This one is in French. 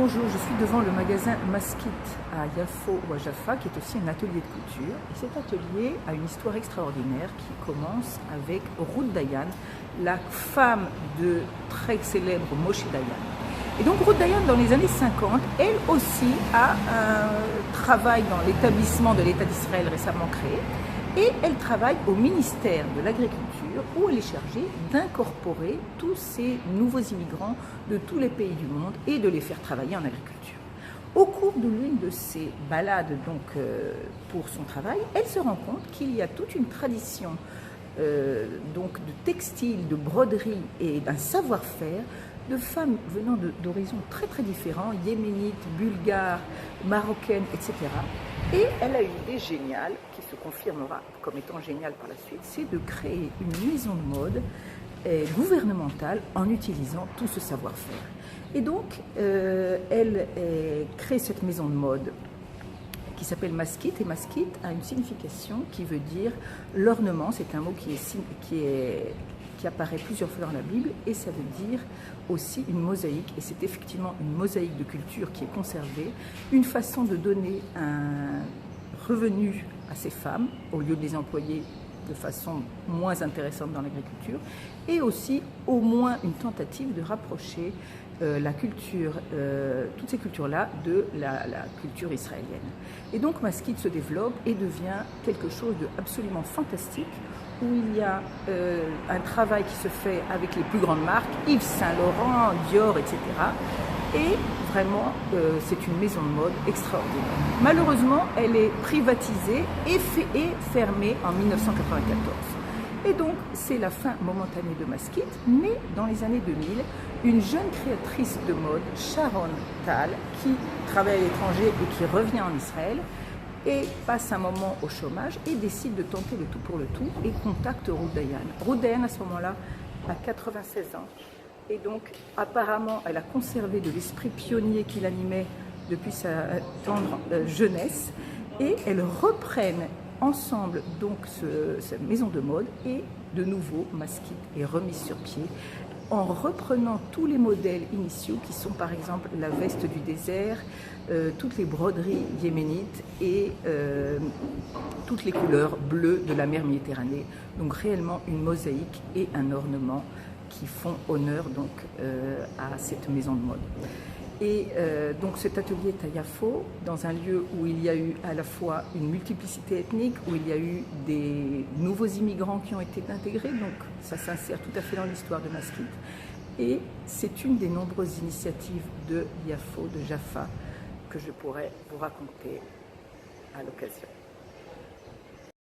Bonjour, je suis devant le magasin Maskit à Yafo ou à Jaffa, qui est aussi un atelier de couture. Et cet atelier a une histoire extraordinaire qui commence avec Ruth Dayan, la femme de très célèbre Moshe Dayan. Et donc Ruth Dayan, dans les années 50, elle aussi a un travail dans l'établissement de l'État d'Israël récemment créé. Et elle travaille au ministère de l'Agriculture où elle est chargée d'incorporer tous ces nouveaux immigrants de tous les pays du monde et de les faire travailler en agriculture. Au cours de l'une de ces balades pour son travail, elle se rend compte qu'il y a toute une tradition de textile, de broderie et d'un savoir-faire de femmes venant d'horizons très très différents, yéménites, bulgares, marocaines, etc. Et elle a une idée géniale, qui se confirmera comme étant géniale par la suite, c'est de créer une maison de mode gouvernementale en utilisant tout ce savoir-faire. Et donc, elle crée cette maison de mode qui s'appelle Maskit, et Maskit a une signification qui veut dire l'ornement. C'est un mot qui apparaît plusieurs fois dans la Bible, et ça veut dire aussi une mosaïque, et c'est effectivement une mosaïque de culture qui est conservée, une façon de donner un revenu à ces femmes, au lieu de les employer de façon moins intéressante dans l'agriculture, et aussi au moins une tentative de rapprocher la culture, toutes ces cultures-là de la culture israélienne. Et donc Maskit se développe et devient quelque chose d'absolument fantastique, où il y a un travail qui se fait avec les plus grandes marques, Yves Saint Laurent, Dior, etc. Et vraiment, c'est une maison de mode extraordinaire. Malheureusement, elle est privatisée et fermée en 1994. Et donc, c'est la fin momentanée de Maskit, mais dans les années 2000, une jeune créatrice de mode, Sharon Tal, qui travaille à l'étranger et qui revient en Israël, et passe un moment au chômage et décide de tenter le tout pour le tout et contacte Ruth Dayan. Ruth Dayan, à ce moment-là, a 96 ans. Et donc, apparemment, elle a conservé de l'esprit pionnier qui l'animait depuis sa tendre jeunesse. Et elles reprennent ensemble donc cette maison de mode, et de nouveau, Maskit est remise sur pied en reprenant tous les modèles initiaux qui sont par exemple la veste du désert, toutes les broderies yéménites et toutes les couleurs bleues de la mer Méditerranée. Donc réellement une mosaïque et un ornement qui font honneur donc à cette maison de mode. Et donc cet atelier est à Yafo, dans un lieu où il y a eu à la fois une multiplicité ethnique, où il y a eu des nouveaux immigrants qui ont été intégrés, donc ça s'insère tout à fait dans l'histoire de Maskit. Et c'est une des nombreuses initiatives de Yafo, de Jaffa, que je pourrais vous raconter à l'occasion.